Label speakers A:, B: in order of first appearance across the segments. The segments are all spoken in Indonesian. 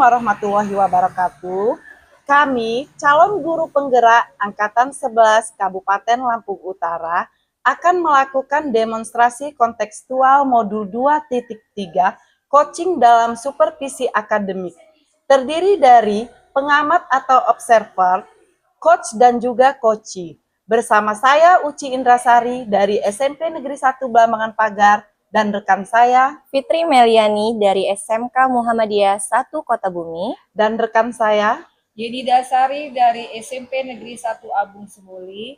A: warahmatullahi wabarakatuh. Kami, calon guru penggerak Angkatan 11 Kabupaten Lampung Utara, akan melakukan demonstrasi kontekstual modul 2.3 coaching dalam supervisi akademik. Terdiri dari pengamat atau observer, coach dan juga coachee. Bersama saya Uci Indrasari dari SMP Negeri 1 Blambangan Pagar dan rekan saya
B: Fitri Meliani dari SMK Muhammadiyah 1 Kota Bumi
A: dan rekan saya
C: Yeni Dasari dari SMP Negeri 1 Abung Semuli.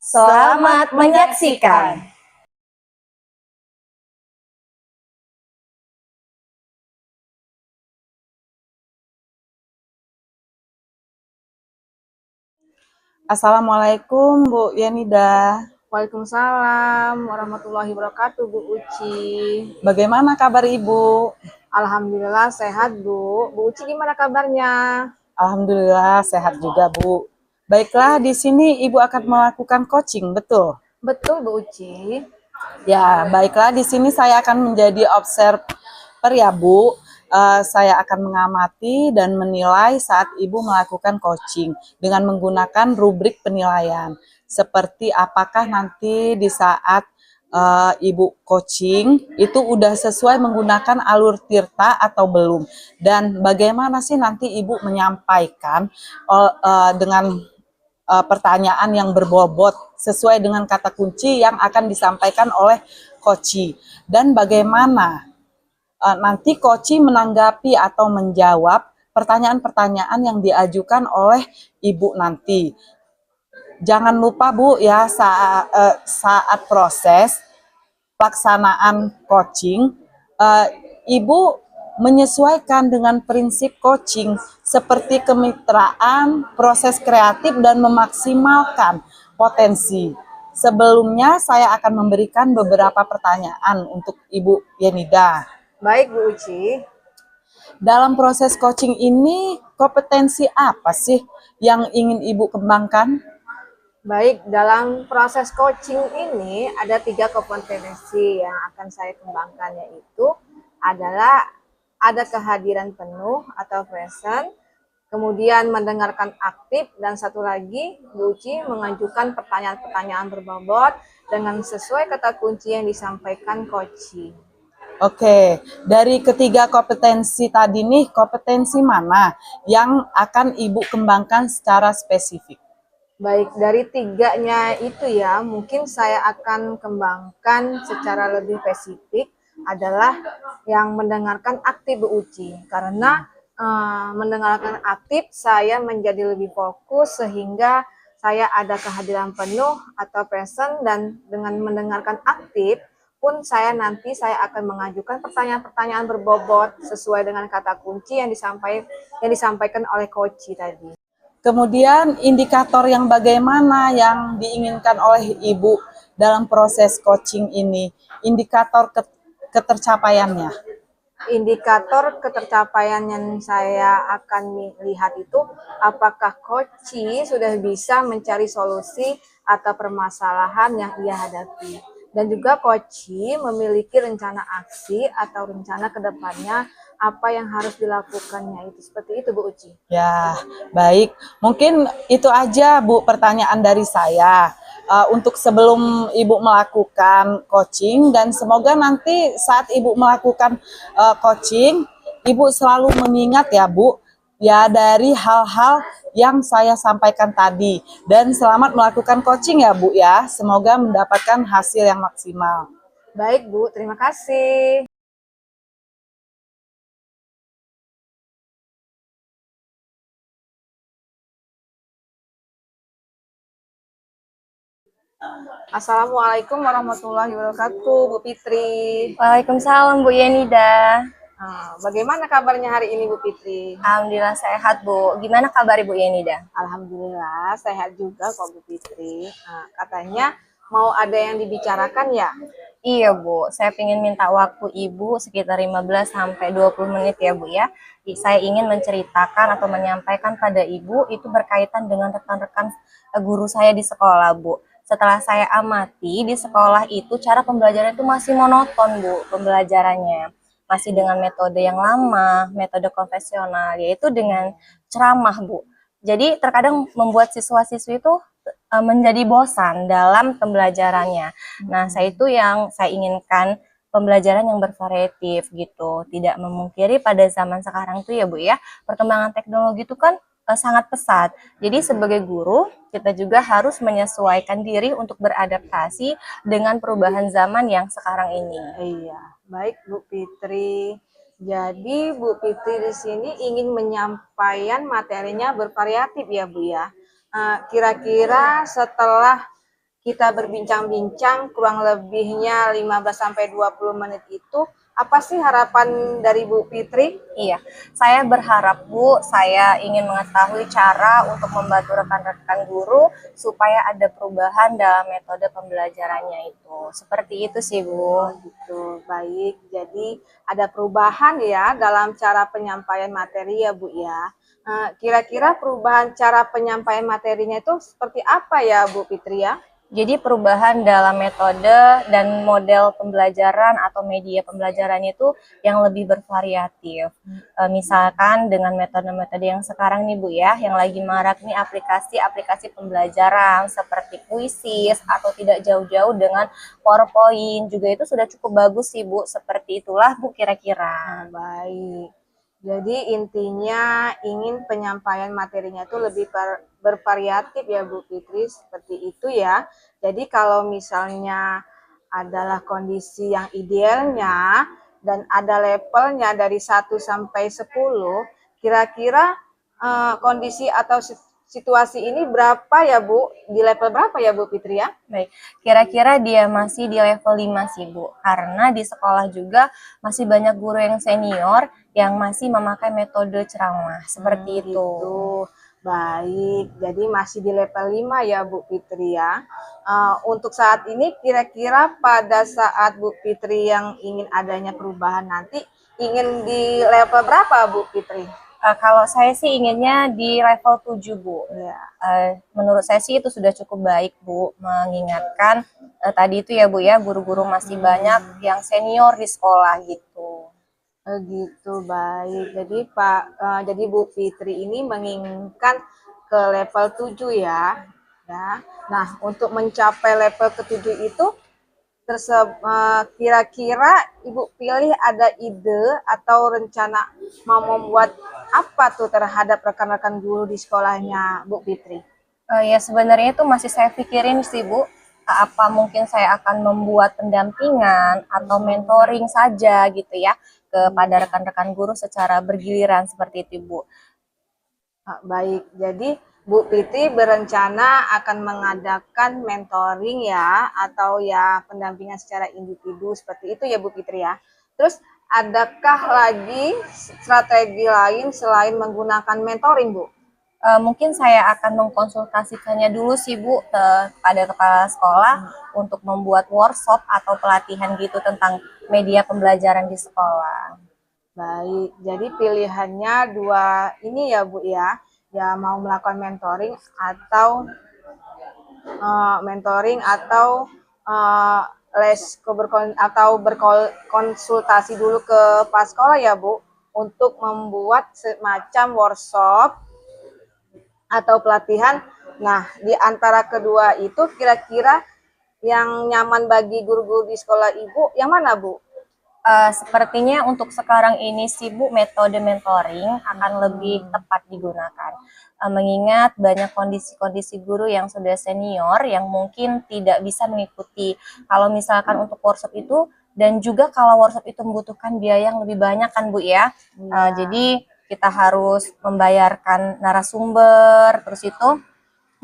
B: Selamat menyaksikan.
A: Assalamualaikum Bu Yenida.
C: Waalaikumsalam warahmatullahi wabarakatuh Bu Uci.
A: Bagaimana kabar Ibu?
C: Alhamdulillah sehat Bu. Bu Uci gimana kabarnya?
A: Alhamdulillah sehat juga Bu. Baiklah, di sini Ibu akan melakukan coaching, betul?
C: Betul Bu Uci.
A: Ya, baiklah, di sini saya akan menjadi observer ya Bu. Saya akan mengamati dan menilai saat Ibu melakukan coaching dengan menggunakan rubrik penilaian. Seperti apakah nanti di saat Ibu coaching itu udah sesuai menggunakan alur tirta atau belum. Dan bagaimana sih nanti Ibu menyampaikan dengan pertanyaan yang berbobot sesuai dengan kata kunci yang akan disampaikan oleh coachee. Dan bagaimana nanti coachee menanggapi atau menjawab pertanyaan-pertanyaan yang diajukan oleh Ibu nanti. Jangan lupa Bu ya, saat proses pelaksanaan coaching, Ibu menyesuaikan dengan prinsip coaching seperti kemitraan, proses kreatif, dan memaksimalkan potensi. Sebelumnya saya akan memberikan beberapa pertanyaan untuk Ibu Yenida.
C: Baik Bu Uci.
A: Dalam proses coaching ini, kompetensi apa sih yang ingin Ibu kembangkan?
C: Baik, dalam proses coaching ini ada 3 kompetensi yang akan saya kembangkan, yaitu adalah ada kehadiran penuh atau present, kemudian mendengarkan aktif, dan satu lagi Bu Uci mengajukan pertanyaan-pertanyaan berbobot dengan sesuai kata kunci yang disampaikan coaching.
A: Oke, dari ketiga kompetensi tadi nih, kompetensi mana yang akan Ibu kembangkan secara spesifik?
C: Baik, dari 3-nya itu ya, mungkin saya akan kembangkan secara lebih spesifik adalah yang mendengarkan aktif Bu Uci. Karena mendengarkan aktif saya menjadi lebih fokus sehingga saya ada kehadiran penuh atau present, dan dengan mendengarkan aktif pun saya akan mengajukan pertanyaan-pertanyaan berbobot sesuai dengan kata kunci yang disampaikan oleh coach tadi.
A: Kemudian indikator yang bagaimana yang diinginkan oleh Ibu dalam proses coaching ini? Indikator ketercapaiannya.
C: Indikator ketercapaian yang saya akan lihat itu apakah coach sudah bisa mencari solusi atau permasalahan yang ia hadapi. Dan juga coach memiliki rencana aksi atau rencana ke depannya apa yang harus dilakukannya, itu seperti itu Bu Uci.
A: Ya, baik. Mungkin itu aja Bu pertanyaan dari saya. Untuk sebelum Ibu melakukan coaching, dan semoga nanti saat Ibu melakukan coaching, Ibu selalu mengingat ya Bu, ya dari hal-hal yang saya sampaikan tadi. Dan selamat melakukan coaching ya Bu ya, semoga mendapatkan hasil yang maksimal.
C: Baik Bu, terima kasih. Assalamualaikum warahmatullahi wabarakatuh Bu Fitri.
B: Waalaikumsalam Bu Yenida.
C: Bagaimana kabarnya hari ini Bu Fitri?
B: Alhamdulillah sehat Bu. Gimana kabar Ibu Yenida?
C: Alhamdulillah sehat juga kok Bu Fitri. Katanya mau ada yang dibicarakan ya?
B: Iya Bu, saya ingin minta waktu Ibu sekitar 15 sampai 20 menit ya Bu ya. Saya ingin menceritakan atau menyampaikan pada Ibu itu berkaitan dengan rekan-rekan guru saya di sekolah Bu. Setelah saya amati di sekolah itu cara pembelajaran itu masih monoton Bu pembelajarannya. masih dengan metode yang lama, metode konvensional, yaitu dengan ceramah, Bu. Jadi terkadang membuat siswa-siswi itu menjadi bosan dalam pembelajarannya. Nah, saya itu yang saya inginkan pembelajaran yang bervariatif gitu. Tidak memungkiri pada zaman sekarang tuh ya Bu ya, perkembangan teknologi itu kan sangat pesat. Jadi sebagai guru, kita juga harus menyesuaikan diri untuk beradaptasi dengan perubahan zaman yang sekarang ini.
C: Iya, baik Bu Fitri. Jadi Bu Fitri di sini ingin menyampaikan materinya bervariatif ya Bu ya. Kira-kira setelah kita berbincang-bincang kurang lebihnya 15 sampai 20 menit itu, apa sih harapan dari Bu Fitri?
B: Iya, saya berharap Bu, saya ingin mengetahui cara untuk membantu rekan-rekan guru supaya ada perubahan dalam metode pembelajarannya itu. Seperti itu sih Bu.
C: Gitu, baik. Jadi ada perubahan ya dalam cara penyampaian materi ya Bu ya. Kira-kira perubahan cara penyampaian materinya itu seperti apa ya Bu Fitri ya?
B: Jadi perubahan dalam metode dan model pembelajaran atau media pembelajaran itu yang lebih bervariatif. Misalkan dengan metode-metode yang sekarang nih Bu ya, yang lagi marak nih aplikasi-aplikasi pembelajaran seperti Quizzes atau tidak jauh-jauh dengan PowerPoint juga itu sudah cukup bagus sih Bu. Seperti itulah Bu kira-kira.
C: Baik. Jadi intinya ingin penyampaian materinya itu lebih bervariatif ya Bu Fitri, seperti itu ya. Jadi kalau misalnya adalah kondisi yang idealnya dan ada levelnya dari 1 sampai 10, kira-kira kondisi atau situasi ini berapa ya Bu? Di level berapa ya Bu Fitri ya?
B: Baik, kira-kira dia masih di level 5 sih Bu, karena di sekolah juga masih banyak guru yang senior yang masih memakai metode ceramah, seperti itu.
C: Gitu. Baik, jadi masih di level 5 ya Bu Fitri ya. Untuk saat ini kira-kira pada saat Bu Fitri yang ingin adanya perubahan nanti, ingin di level berapa Bu Fitri?
B: Kalau saya sih inginnya di level 7 Bu.
C: Ya.
B: Menurut saya sih itu sudah cukup baik Bu, mengingatkan tadi itu ya Bu ya, guru-guru masih banyak yang senior di sekolah gitu.
C: Gitu, baik. Jadi Bu Fitri ini menginginkan ke level 7 ya. Ya. Nah, untuk mencapai level ke-7 itu kira-kira Ibu pilih ada ide atau rencana mau membuat apa tuh terhadap rekan-rekan guru di sekolahnya Bu Fitri?
B: Ya sebenarnya itu masih saya pikirin sih Bu, apa mungkin saya akan membuat pendampingan atau mentoring saja gitu ya kepada rekan-rekan guru secara bergiliran seperti itu Bu.
C: Baik, jadi Bu Fitri berencana akan mengadakan mentoring ya, atau ya pendampingan secara individu seperti itu ya Bu Fitri ya. Terus adakah lagi strategi lain selain menggunakan mentoring Bu?
B: Mungkin saya akan mengkonsultasikannya dulu sih Bu kepada kepala sekolah untuk membuat workshop atau pelatihan gitu tentang media pembelajaran di sekolah.
C: Baik, jadi pilihannya dua ini ya Bu ya, ya mau melakukan mentoring atau berkonsultasi dulu ke kepala sekolah ya Bu untuk membuat semacam workshop atau pelatihan. Nah, di antara kedua itu kira-kira yang nyaman bagi guru-guru di sekolah Ibu yang mana Bu?
B: Sepertinya untuk sekarang ini sih Bu, metode mentoring akan lebih tepat digunakan. Mengingat banyak kondisi-kondisi guru yang sudah senior yang mungkin tidak bisa mengikuti. Kalau misalkan untuk workshop itu, dan juga kalau workshop itu membutuhkan biaya yang lebih banyak kan Bu ya. Jadi kita harus membayarkan narasumber, terus itu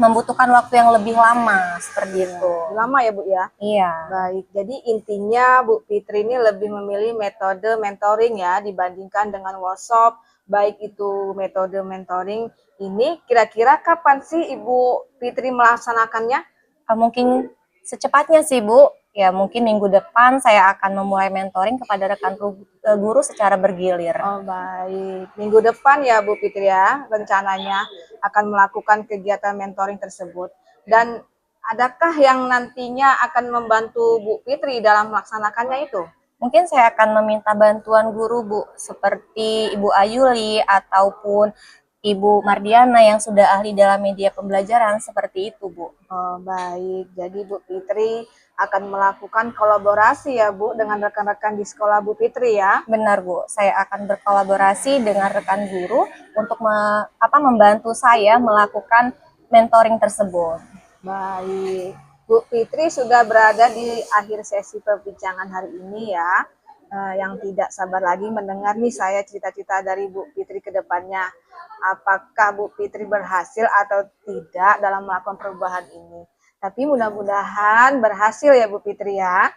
B: membutuhkan waktu yang lebih lama seperti itu.
C: Lama ya Bu ya?
B: Iya.
C: Baik, jadi intinya Bu Fitri ini lebih memilih metode mentoring ya dibandingkan dengan workshop. Baik itu metode mentoring ini, kira-kira kapan sih Ibu Fitri melaksanakannya?
B: Mungkin secepatnya sih Bu, ya mungkin minggu depan saya akan memulai mentoring kepada rekan guru secara bergilir.
C: Oh baik, minggu depan ya Bu Fitri ya rencananya akan melakukan kegiatan mentoring tersebut. Dan adakah yang nantinya akan membantu Bu Fitri dalam melaksanakannya itu?
B: mungkin saya akan meminta bantuan guru Bu, seperti Ibu Ayuli ataupun Ibu Mardiana yang sudah ahli dalam media pembelajaran, seperti itu Bu.
C: Oh, baik. Jadi Bu Fitri akan melakukan kolaborasi ya Bu dengan rekan-rekan di sekolah Bu Fitri ya.
B: Benar Bu, saya akan berkolaborasi dengan rekan guru untuk membantu saya melakukan mentoring tersebut.
C: Baik. Bu Fitri sudah berada di akhir sesi perbincangan hari ini ya. Yang tidak sabar lagi mendengar nih saya cita-cita dari Bu Fitri ke depannya. Apakah Bu Fitri berhasil atau tidak dalam melakukan perubahan ini. Tapi mudah-mudahan berhasil ya Bu Fitri ya.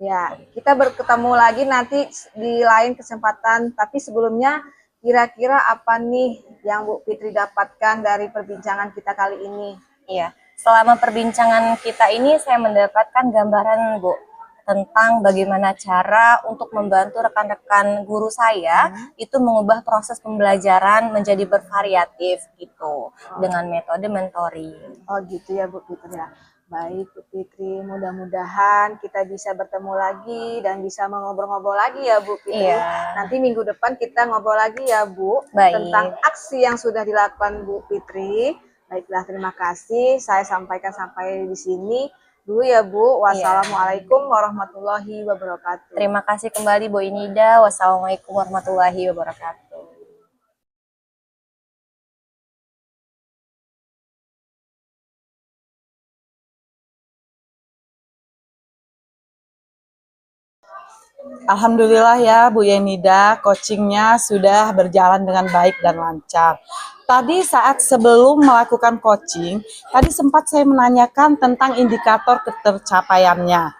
C: Ya, kita bertemu lagi nanti di lain kesempatan. Tapi sebelumnya kira-kira apa nih yang Bu Fitri dapatkan dari perbincangan kita kali ini?
B: Iya, selama perbincangan kita ini saya mendapatkan gambaran Bu tentang bagaimana cara untuk membantu rekan-rekan guru saya itu mengubah proses pembelajaran menjadi bervariatif gitu dengan metode mentoring.
C: Oh gitu ya Bu Fitri ya. Baik Bu Fitri, mudah-mudahan kita bisa bertemu lagi dan bisa ngobrol-ngobrol lagi ya Bu Fitri.
B: Iya.
C: Nanti minggu depan kita ngobrol lagi ya Bu.
B: Baik.
C: Tentang aksi yang sudah dilakukan Bu Fitri. Baiklah, terima kasih. Saya sampaikan sampai di sini dulu ya Bu. Wassalamualaikum warahmatullahi wabarakatuh.
B: Terima kasih kembali Bu Inida. Wassalamualaikum warahmatullahi wabarakatuh.
A: Alhamdulillah ya Bu Yenida, coachingnya sudah berjalan dengan baik dan lancar. Tadi saat sebelum melakukan coaching, tadi sempat saya menanyakan tentang indikator ketercapaiannya.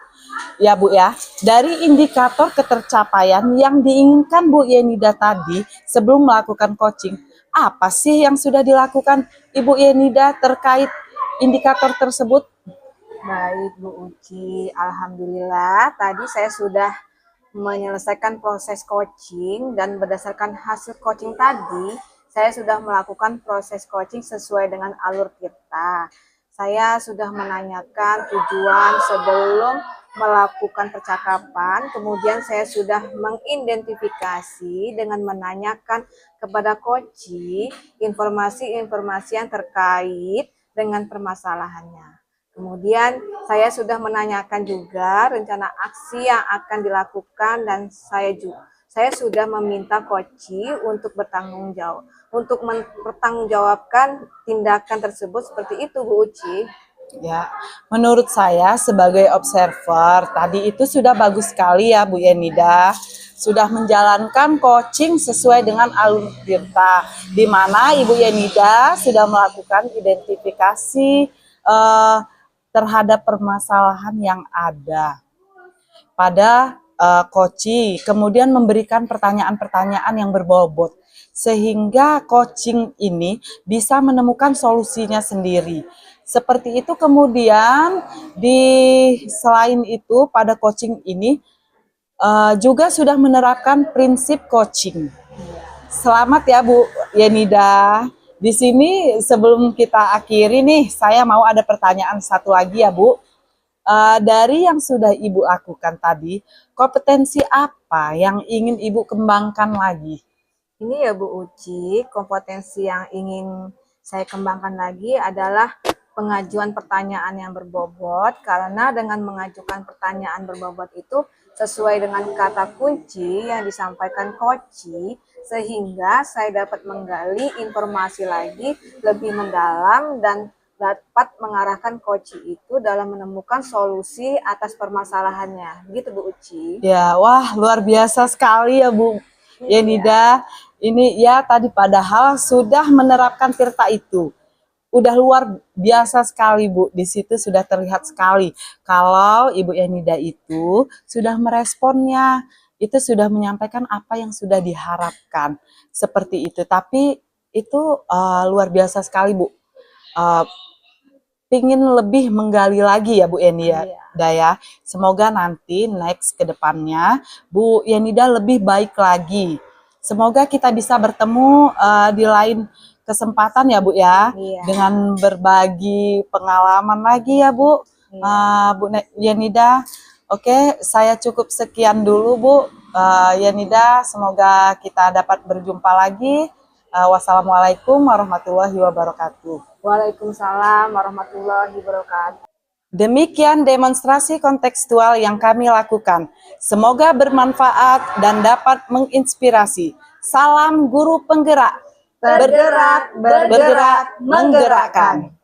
A: Ya Bu ya, dari indikator ketercapaian yang diinginkan Bu Yenida tadi sebelum melakukan coaching, apa sih yang sudah dilakukan Ibu Yenida terkait indikator tersebut?
C: Baik Bu Uci, alhamdulillah tadi saya sudah menyelesaikan proses coaching dan berdasarkan hasil coaching tadi, saya sudah melakukan proses coaching sesuai dengan alur Tirta. Saya sudah menanyakan tujuan sebelum melakukan percakapan, kemudian saya sudah mengidentifikasi dengan menanyakan kepada coaching informasi-informasi yang terkait dengan permasalahannya. Kemudian saya sudah menanyakan juga rencana aksi yang akan dilakukan dan saya sudah meminta coach untuk mempertanggungjawabkan tindakan tersebut seperti itu Bu Uci.
A: Ya, menurut saya sebagai observer tadi itu sudah bagus sekali ya Bu Yenida. Sudah menjalankan coaching sesuai dengan alur Tirta, di mana Ibu Yenida sudah melakukan identifikasi terhadap permasalahan yang ada pada coaching, kemudian memberikan pertanyaan-pertanyaan yang berbobot, sehingga coaching ini bisa menemukan solusinya sendiri. Seperti itu. Kemudian selain itu pada coaching ini juga sudah menerapkan prinsip coaching. Selamat ya Bu Yenida. Di sini sebelum kita akhiri nih, saya mau ada pertanyaan satu lagi ya Bu. Dari yang sudah Ibu lakukan tadi, kompetensi apa yang ingin Ibu kembangkan lagi?
C: Ini ya Bu Uci, kompetensi yang ingin saya kembangkan lagi adalah pengajuan pertanyaan yang berbobot, karena dengan mengajukan pertanyaan berbobot itu sesuai dengan kata kunci yang disampaikan coach, sehingga saya dapat menggali informasi lagi lebih mendalam dan dapat mengarahkan coach itu dalam menemukan solusi atas permasalahannya. Begitu Bu Uci.
A: Ya, wah luar biasa sekali ya Bu Yenida. Ini ya tadi padahal sudah menerapkan Tirta itu. Udah luar biasa sekali Bu, di situ sudah terlihat sekali kalau Ibu Yenida itu sudah meresponnya, itu sudah menyampaikan apa yang sudah diharapkan, seperti itu. Tapi itu luar biasa sekali Bu, pingin lebih menggali lagi ya Bu Yenida ya. Semoga nanti next ke depannya Bu Yenida lebih baik lagi. Semoga kita bisa bertemu di lain kesempatan ya Bu ya, dengan berbagi pengalaman lagi ya Bu, Bu Yenida. Oke, saya cukup sekian dulu Bu. Yanida, semoga kita dapat berjumpa lagi. Wassalamualaikum warahmatullahi wabarakatuh.
C: Waalaikumsalam warahmatullahi wabarakatuh.
A: Demikian demonstrasi kontekstual yang kami lakukan. Semoga bermanfaat dan dapat menginspirasi. Salam guru penggerak.
C: Bergerak, bergerak, menggerakkan.